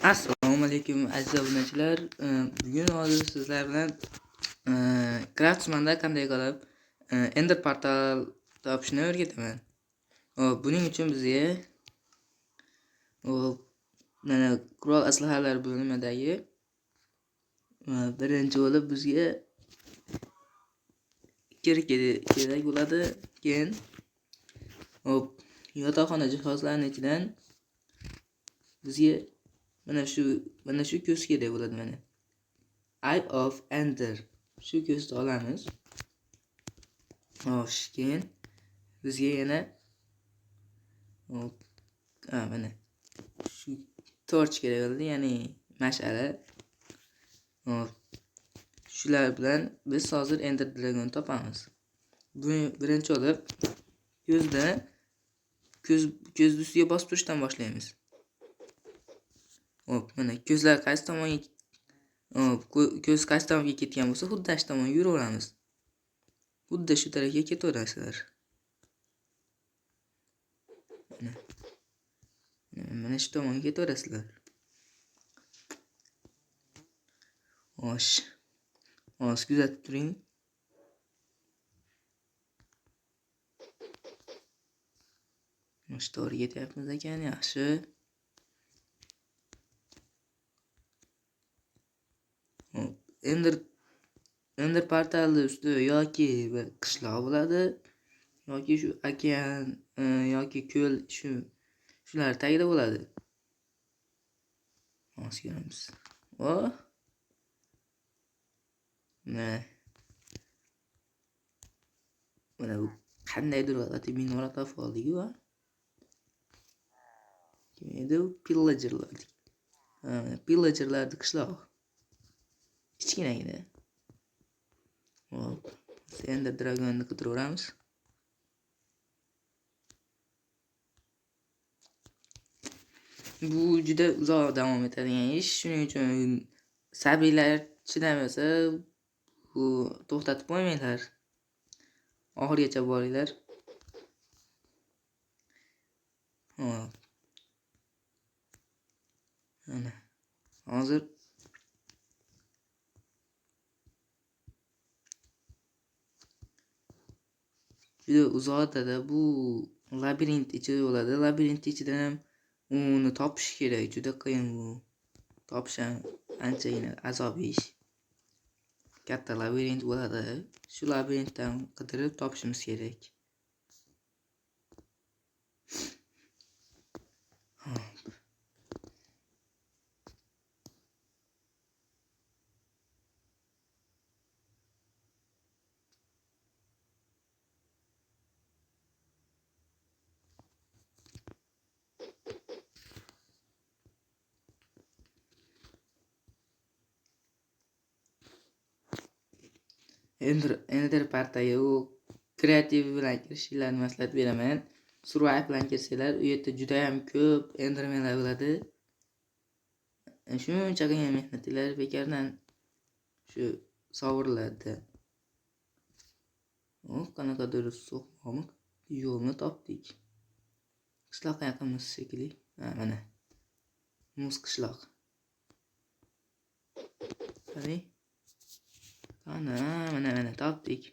Assalomu alaykum aziz obunachilar. Bugun hozir sizlar bilan Craftsmanda qanday qilib Ender portal topishni o'rgataman. Buning uchun bizga mana qurol aslahalar bo'limidagi birinchi bo'lib bizga kerak bo'ladi. Keyin yotoqxona jihozlarining ichidan bizga mana shu ko'z kerak bo'ladi. Mana Eye of Ender shu ko'zni olamiz. Keyin bizga yana mana shu torch kerak bo'ladi, ya'ni mash'ala. Shular bilan biz hozir Ender Dragon topamiz. Buni birinchi olib ko'zni ustiga bosib turishdan boshlaymiz. Mana ko'zlar qaysi tomonga ko'z qaysi tomonga ketgan bo'lsa, xuddi shu tomonga yuraveramiz. Xuddi shu tarafga ketaverasizlar. Mana shu tomonga ketaverasizlar. Kuzatib turing. To'g'ri ketyapmiz ekan, yaxshi. Ender portali usti yoki bir qishloq bo'ladi, yoki shu okean yoki ko'l shular tagida bo'ladi. Ko'ramiz. Mana bu qandaydir g'alati minora topib oldik-ku. Kim edi u? Pillagerlarning qishlog'i. Kichkinagina. Ender Dragonni qidiraveramiz. Bu juda uzoq davom etadigan ish. Shuning uchun sabriylar chidamasa bu to'xtatib qo'ymanglar. Oxirigacha boringlar. Mana hozir juda uzoqda bu labirint ichida bo'ladi. Labirint ichidan ham uni topish kerak. Juda qiyin bu. Topish ham anchagina azobiy ish. Katta labirint bo'ladi. Shu labirintdan qidirib topishimiz kerak. Ender portaliga kreativ bilan kirishinglarni maslahat beraman. Survive bilan kirsanglar, u yerda juda ham ko'p endermenlar bo'ladi. Shuncha qilgan mehnatinglar bekordan shu sovuriladi. Qanaqadir so'qmoq yo'lni topdik. Qishloqqa yaqinmiz shekilli. Mana muz qishloq. Qarang. Mana topdik.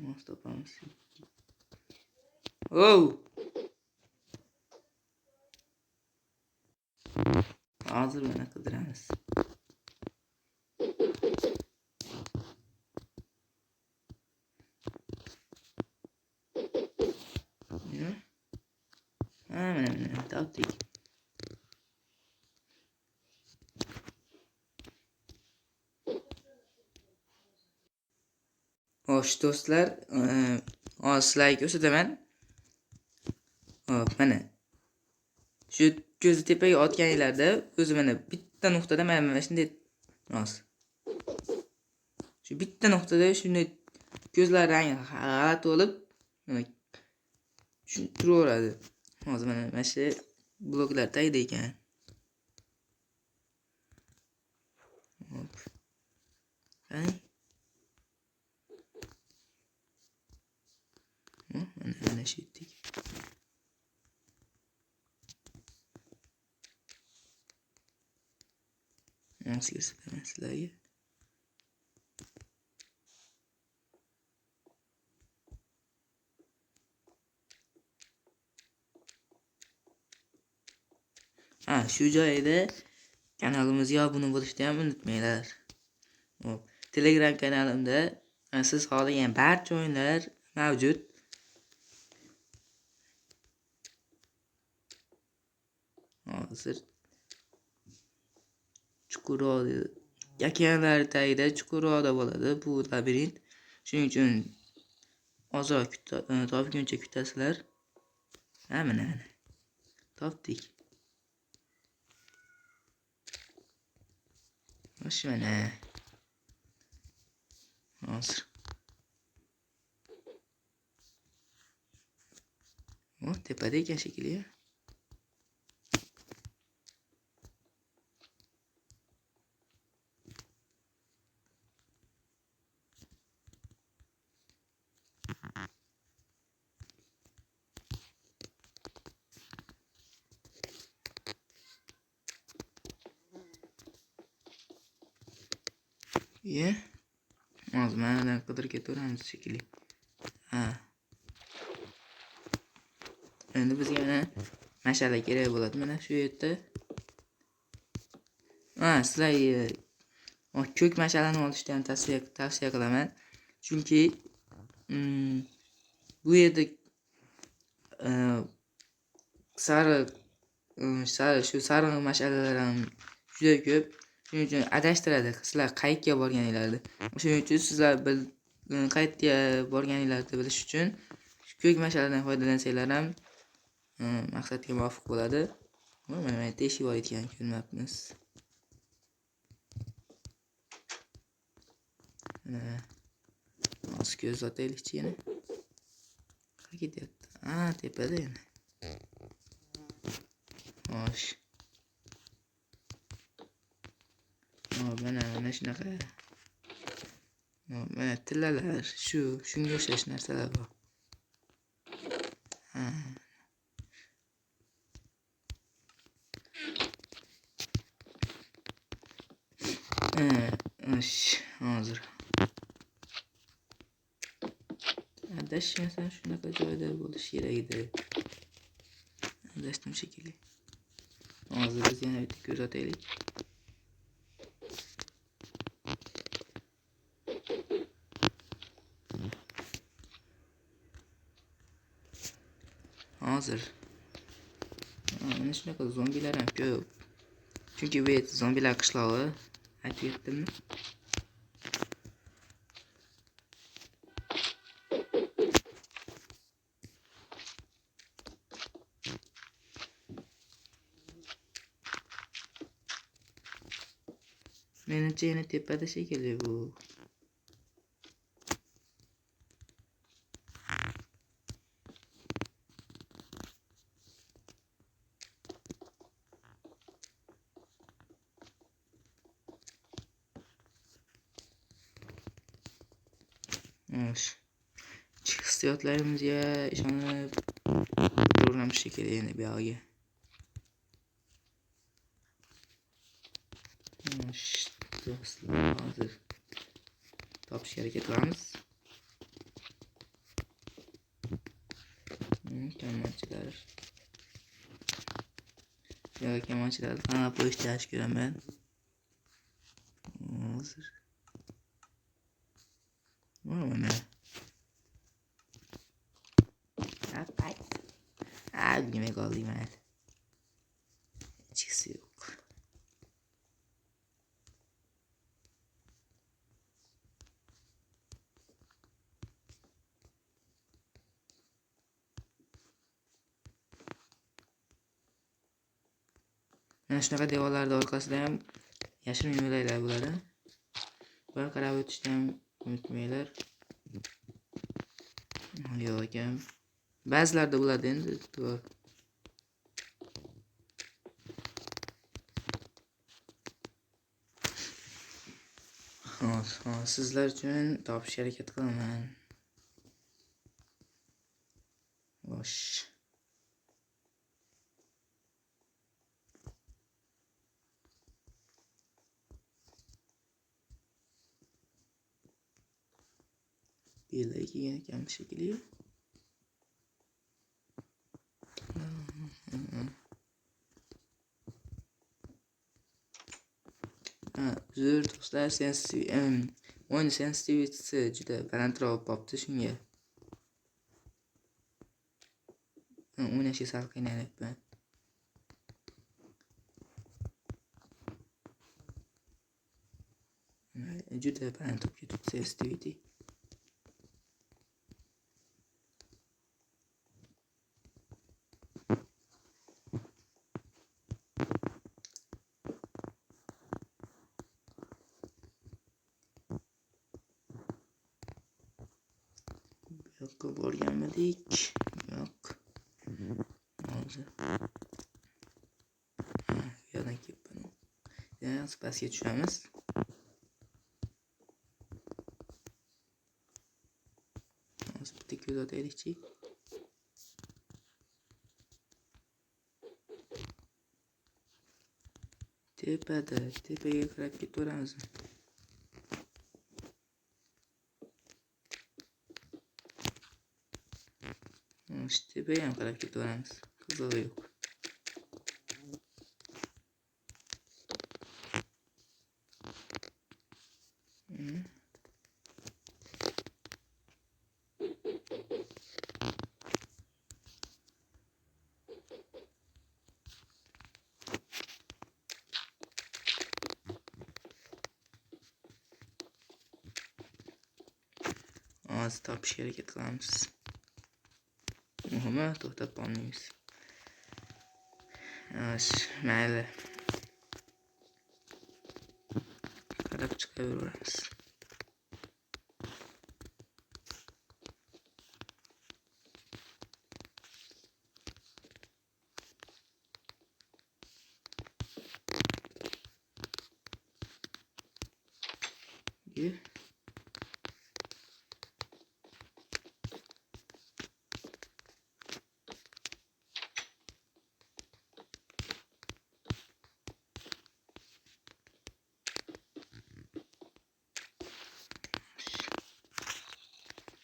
Muz topamiz. Hozir mana qidiramiz. Mana topdik. Do'stlar, sizlarga ko'rsataman. Mana shu ko'zni tepaga otganinglarda o'zi mana bitta nuqtada mana shunday shu bitta nuqtada shunday ko'zlar rangi g'alati bo'lib turaveradi. Hozir mana shu bloklar tagida ekan. Mana shu yerda. Nasıl göstereyim sizlerge? Shu joyda kanalimizga obuna bo'lishni ham unutmanglar. Telegram kanalimda siz xohlagan barcha o'yinlar mavjud. Hozir chuqurroqda okeanlar tagida chuqurroqda bo'ladi bu labirint. Shuning uchun ozroq topguncha kutasizlar. Mana topdik. Mana hozir tepada ekan shekilli. Hozir manadan qidirib ketaveramiz shekilli. Endi bizga mana mash'ala kerak bo'ladi. Mana shu yerda. Sizlarga ko'k mash'alani olishni ham tavsiya qilaman. Chunki bu yerda sariq mash'alalar ham juda ko'p. Shuning uchun adashtiradi sizlar qayerga borganinglarni. Shuning uchun sizlar qayerga borganinglarni bilish uchun ko'k mash'aladan foydalansanglar ham maqsadga muvofiq bo'ladi. Mana teshib olgan ko'ryapmiz. Hozir ko'z otaylikchi yana. Qayerga ketyapti? Tepada yana. Xo'sh. Mana shunaqa. Mana tillalar, shunga o'xshash narsalar bor. Hozir adashmasam shunaqa joyda bo'lish kerak edi. Adashdim shekilli. Hozir biz yana bitta ko'z otaylik. Hozir mana shunaqa zombilar ham ko'p. Chunki bu yerda zombilar qishlog'i, aytib ketdimmi? Menimcha yana tepada shekilli bu. Hissiyotlarimizga ishonib yuraveramiz shekilli endi bu yoqqa. Do'stlar, hozir topishga harakat qilamiz. Kamonchilar. Kamonchilar qanday qo'yishni yaxshi ko'raman. Hozir. Mana. Nima qoldi mana. Chisi yo'q. Mana shunaqa devorlarning orqasida ham yashirin yo'laklar bo'ladi. Bir qarab o'tishni ham unutmanglar. Yo'q ekan. Ba'zilarda bo'ladi endi. Sizlar uchun topishga harakat qilaman. Xo'sh. Belay kiygan ekan shekilli. Uzr do'stlar, o'yin sensitivitesi juda balandroq bo'libdi shunga. O'ynashga sal qiynalyapman. Juda baland bo'lib ketibdi sensitivity. Yo'q borganmidik? Yo'q. Hozir. Bu yerdan kelibman. Yana pastga tushamiz. Hozir bitta ko'z otaylikchi. Tepaga qarab ketaveramiz. Tepaga ham qarab ketaveramiz. Qizig'i yo'q. Hozir topishga harakat qilamiz. Muhimi to'xtab qolmaymiz. Mayli. Qarab chiqaveramiz.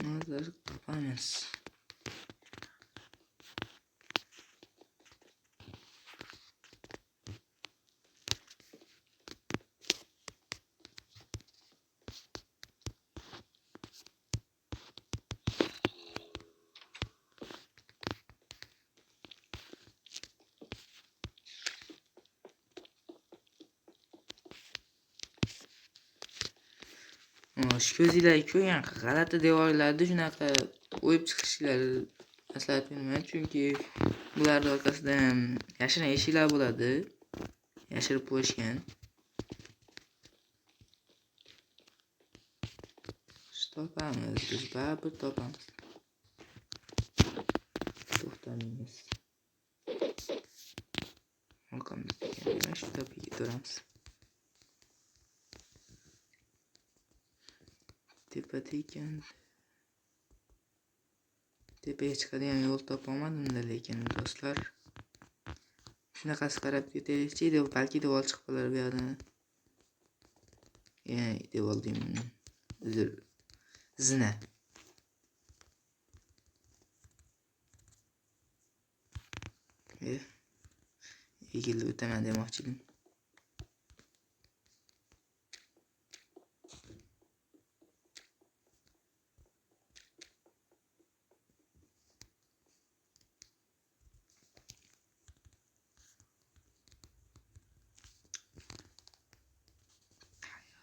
Hozir topamiz. Shu ko'zinglarga ko'rgan g'alati devorlarni shunaqa o'yib chiqishinglarni maslahat beraman, chunki bularni orqasida yashirin eshiklar bo'ladi. Yashirib qo'yishgan. Topamiz, biz baribir topamiz. To'xtamaymiz. Orqamizda ekan, shu topiga ketaveramiz. Tepada ekan. Tepaga chiqadigan yo'l topolmadim lekin do'stlar. Shunaqasi qarab ketaylikchi, balki devor chiqib qolar bu yerdan. Devor deyman. Uzr. Zina. Egilib o'taman demoqchidim.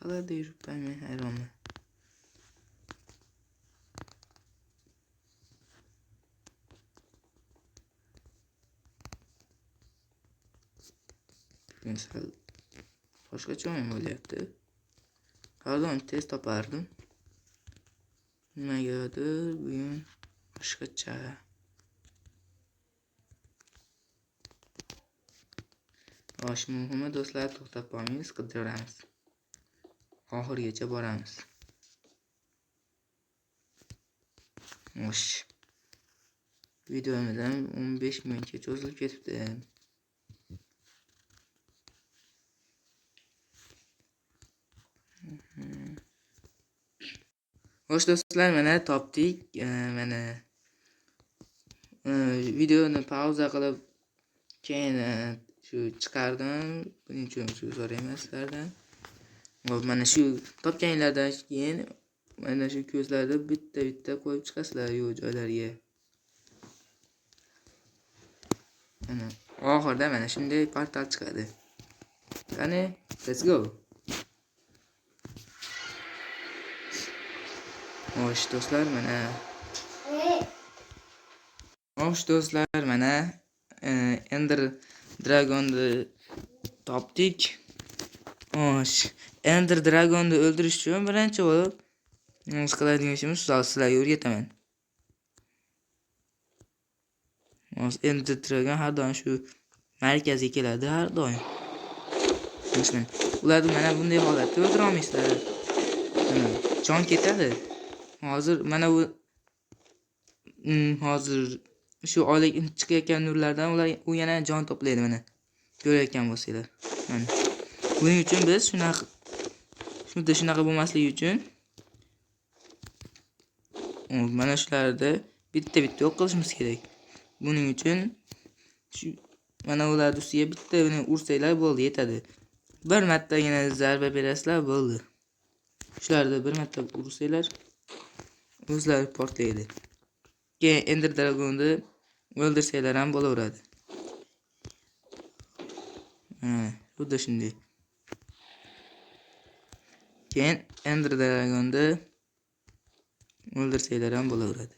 Qayoqlarda yuribman men, hayronman. Sal boshqacha o'yin bo'lyapti. Pardon, tez topardim. Nimagadir bugun boshqacha. Muhimi do'stlar, to'xtab qolmaymiz, qidiramiz. Oxirigacha boramiz. Videomiz ham 15 minutga cho'zilib ketibdi. Xo'sh do'stlar, mana topdik. Mana videoni pauza qilib keyin shu chiqardim. Buning uchun uzr so'rayman sizlardan. Hop, mana shu topganinglardan keyin mana shu ko'zlarni bitta qo'yib chiqasizlar yo'q joylariga. Mana oxirida mana shunday portal chiqadi. Qani, let's go. Xo'sh do'stlar, mana Ender Dragon'ni topdik. Xo'sh, Ender Dragon'ni o'ldirish uchun birinchi bo'lib biz qiladigan ishimiz sizlarga o'rgataman. Xo'sh, Ender Dragon har doim shu markazga keladi, har doim. Xo'sh, ularni mana bunday holatda o'ldira olmaysizlar. Jon ketadi. Hozir mana hozir shu oylik chiqayotgan nurlardan u yana jon to'playdi mana. Ko'rayotgan bo'lsanglar. Mana. Buning uchun biz shunaqa bo'lmasligi uchun mana shularni bitta yo'q qilishimiz kerak. Buning uchun mana ularning ustiga bitta ursanglar bo'ldi, yetadi. Bir martagina zarba berasizlar, bo'ldi. Shularni bir marta ursanglar o'zlari portlaydi. Keyin Ender Dragon'ni o'ldirsanglar ham bo'laveradi. Xuddi shunday. Keyin Ender Dragon'ni o'ldirsanglar ham bo'laveradi.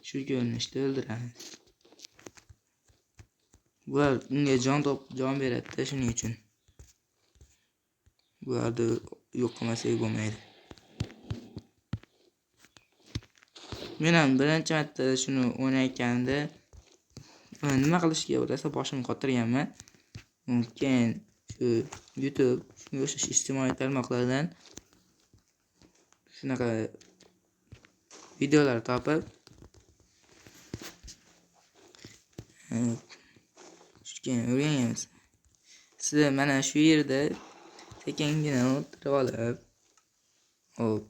Shu ko'rinishda o'ldiramiz. Bular unga jon beradi, shuning uchun. Bularni yo'q qilmasak bo'lmaydi. Men ham birinchi marta shuni o'ynayotganimda nima qilishga o'ylasa boshimni qotirganman. Keyin shu YouTube, shunga o'xshash ijtimoiy tarmoqlardan shunaqa videolar topib keyin o'rganganmiz. Siz mana shu yerda sekingina o'tirib olib, hop,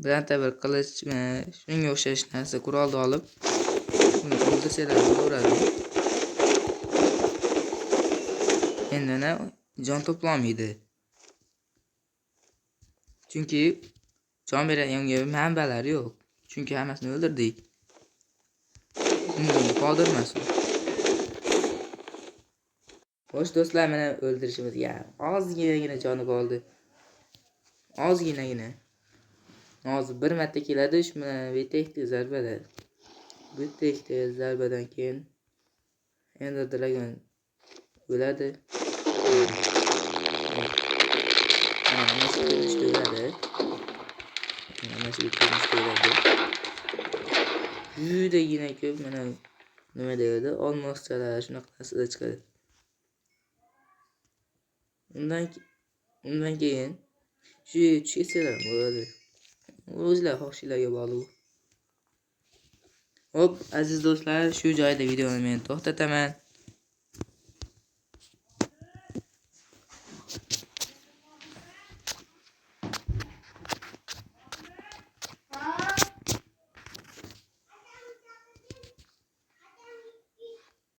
birorta bir qilich, shunga o'xshash narsa qurolni olib, uni o'ldirsanglar bo'laveradi. Endi jon to'plolmaydi. Chunki jon beradigan manbalar yo'q. Chunki hammasini o'ldirdik. Qodir emas. Xo'sh do'stlar, mana o'ldirishimizga ozginagina joni qoldi. Ozginagina. Hozir bir marta keladi, shu bitta zarbada. Bitta zarbadan keyin Ender Dragon o'ladi. Mana shu ko'rinishda o'ladi. Judagina ko'p mana nima deydi, olmoschalar shunaqa narsalar chiqadi. Undan keyin shu tushirsalar bo'ladi. O'zlar xohishlarga bog'liq. Hop, aziz do'stlar, shu joyda videoni men to'xtataman.